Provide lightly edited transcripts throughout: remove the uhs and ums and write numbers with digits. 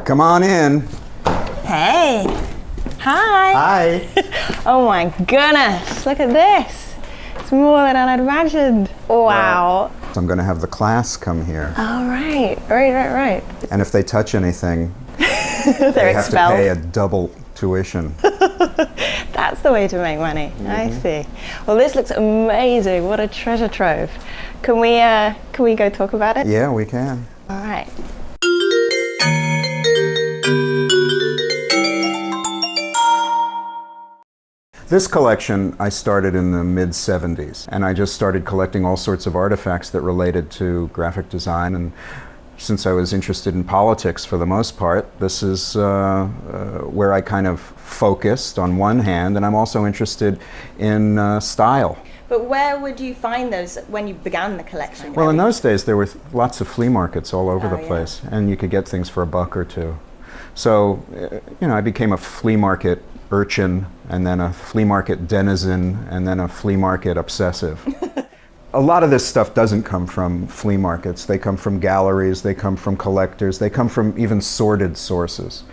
Come on in. Hey. Hi. Hi. Oh my goodness, look at this. It's more than I'd imagined. Wow. So I'm going to have the class come here. Oh, right. And if they touch anything, They're they have expelled. to pay a double tuition. That's the way to make money. I see. Well, this looks amazing. What a treasure trove. Can we go talk about it? Yeah, we can. All right. This collection I started in the mid-'70s, and I just started collecting all sorts of artifacts that related to graphic design. And since I was interested in politics for the most part, this is where I kind of focused on one hand, and I'm also interested in style. But where would you find those when you began the collection? Well, in those days there were lots of flea markets all over the yeah. place, and you could get things for $1 or $2. So, I became a flea market urchin, and then a flea market denizen, and then a flea market obsessive. A lot of this stuff doesn't come from flea markets. They come from galleries, they come from collectors, they come from even sordid sources.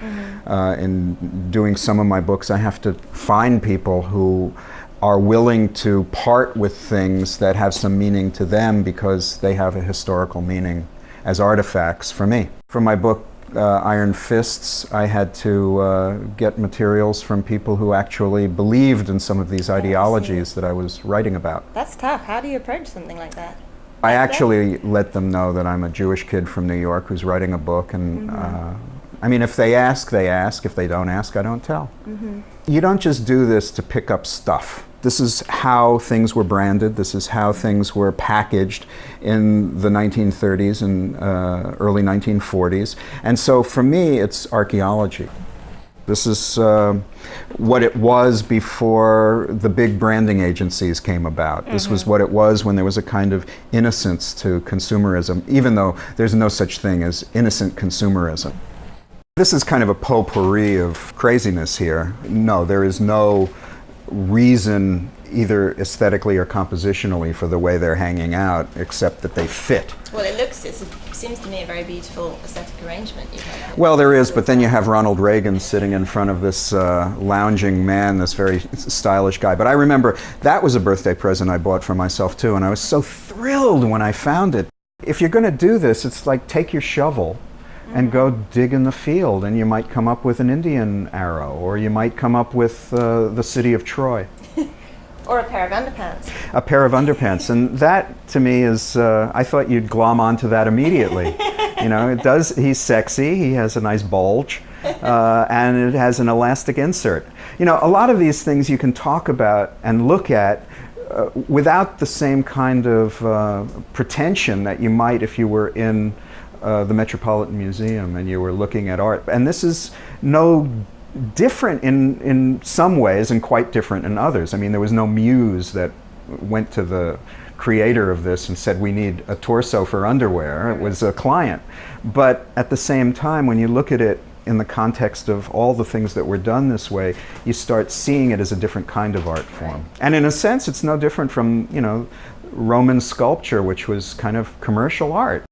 In doing some of my books, I have to find people who are willing to part with things that have some meaning to them because they have a historical meaning as artifacts for me. For my book, Iron Fists, I had to get materials from people who actually believed in some of these ideologies that I was writing about. That's tough. How do you approach something like that? I actually let them know that I'm a Jewish kid from New York who's writing a book, and I mean, if they ask, they ask. If they don't ask, I don't tell. You don't just do this to pick up stuff. This is how things were branded. This is how things were packaged in the 1930s and early 1940s. And so for me, it's archaeology. This is what it was before the big branding agencies came about. This was what it was when there was a kind of innocence to consumerism, even though there's no such thing as innocent consumerism. This is kind of a potpourri of craziness here. No, there is no reason, either aesthetically or compositionally, for the way they're hanging out, except that they fit. Well, it seems to me a very beautiful aesthetic arrangement. Well, there is, but then you have Ronald Reagan sitting in front of this lounging man, this very stylish guy. But I remember that was a birthday present I bought for myself too, and I was so thrilled when I found it. If you're going to do this, it's like take your shovel and go dig in the field, and you might come up with an Indian arrow, or you might come up with the city of Troy. Or a pair of underpants. A pair of underpants, and that to me is, I thought you'd glom onto that immediately. It does, he's sexy, he has a nice bulge, and it has an elastic insert. A lot of these things you can talk about and look at without the same kind of pretension that you might if you were in the Metropolitan Museum and you were looking at art. And this is no different in some ways and quite different in others. I mean, there was no muse that went to the creator of this and said, we need a torso for underwear. It was a client. But at the same time, when you look at it in the context of all the things that were done this way, you start seeing it as a different kind of art form. And in a sense, it's no different from, Roman sculpture, which was kind of commercial art.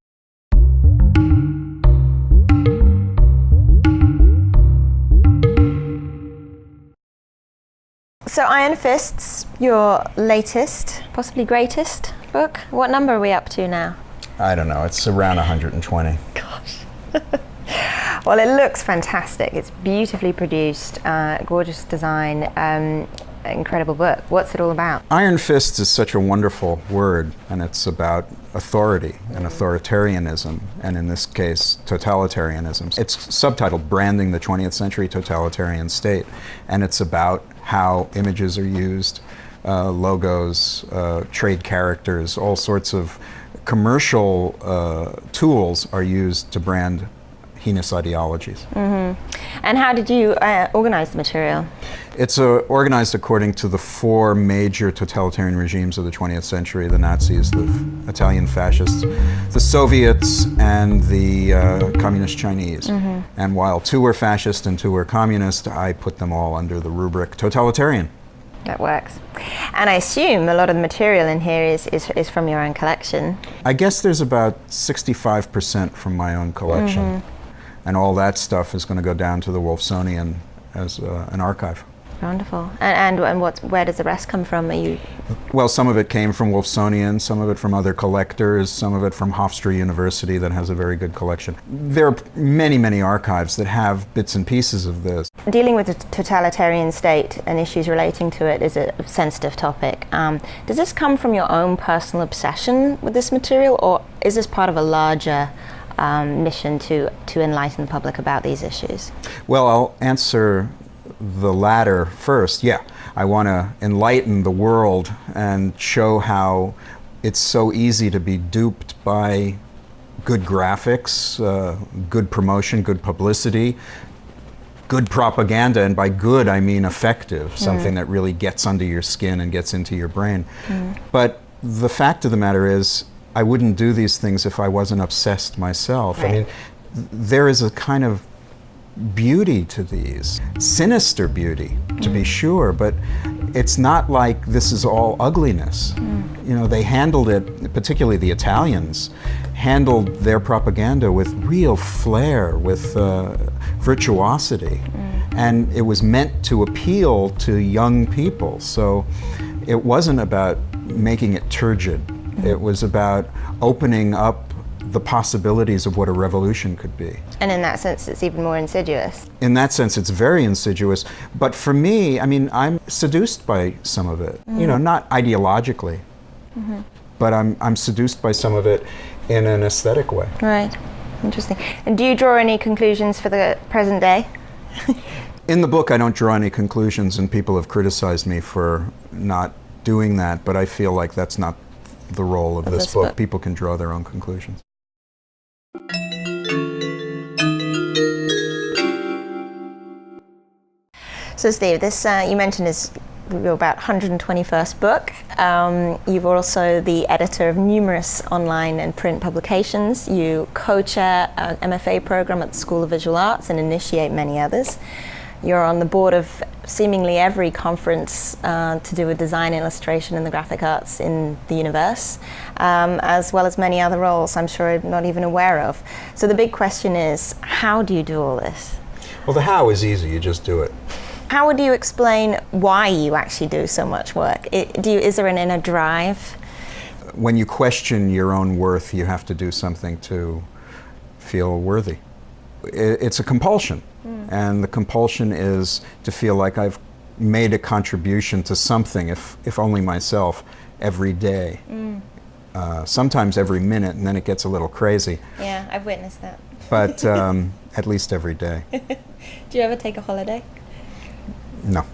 So Iron Fists, your latest, possibly greatest book. What number are we up to now? I don't know, it's around 120. Gosh. Well, it looks fantastic. It's beautifully produced, gorgeous design, incredible book. What's it all about? Iron Fists is such a wonderful word, and it's about authority and authoritarianism, and in this case, totalitarianism. It's subtitled Branding the 20th Century Totalitarian State, and it's about how images are used, logos, trade characters, all sorts of commercial tools are used to brand heinous ideologies. And how did you organize the material? It's organized according to the 4 major totalitarian regimes of the 20th century: the Nazis, the Italian fascists, the Soviets, and the communist Chinese. And while 2 were fascist and 2 were communist, I put them all under the rubric totalitarian. That works. And I assume a lot of the material in here is from your own collection. I guess there's about 65% from my own collection. and all that stuff is going to go down to the Wolfsonian as an archive. Wonderful. And where does the rest come from? Are you? Well, some of it came from Wolfsonian, some of it from other collectors, some of it from Hofstra University that has a very good collection. There are many, many archives that have bits and pieces of this. Dealing with the totalitarian state and issues relating to it is a sensitive topic. Does this come from your own personal obsession with this material, or is this part of a larger mission to enlighten the public about these issues? Well, I'll answer the latter first. Yeah, I want to enlighten the world and show how it's so easy to be duped by good graphics, good promotion, good publicity, good propaganda, and by good I mean effective, something that really gets under your skin and gets into your brain. But the fact of the matter is, I wouldn't do these things if I wasn't obsessed myself. Right. I mean, there is a kind of beauty to these, sinister beauty, to be sure, but it's not like this is all ugliness. You know, they handled it, particularly the Italians, handled their propaganda with real flair, with virtuosity, and it was meant to appeal to young people. So it wasn't about making it turgid. It was about opening up the possibilities of what a revolution could be. And in that sense, it's even more insidious. In that sense, it's very insidious. But for me, I mean, I'm seduced by some of it. You know, not ideologically, but I'm seduced by some of it in an aesthetic way. Right. Interesting. And do you draw any conclusions for the present day? In the book, I don't draw any conclusions, and people have criticized me for not doing that, but I feel like that's not the role of this book. People can draw their own conclusions. So Steve, this you mentioned is your about 121st book. You're also the editor of numerous online and print publications. You co-chair an MFA program at the School of Visual Arts and initiate many others. You're on the board of seemingly every conference to do with design, illustration, and the graphic arts in the universe, as well as many other roles I'm sure I'm not even aware of. So the big question is, how do you do all this? Well, the how is easy, you just do it. How would you explain why you actually do so much work? Is there an inner drive? When you question your own worth, you have to do something to feel worthy. It's a compulsion, and the compulsion is to feel like I've made a contribution to something, if only myself, every day. Sometimes every minute, and then it gets a little crazy. Yeah, I've witnessed that. But at least every day. Do you ever take a holiday? No.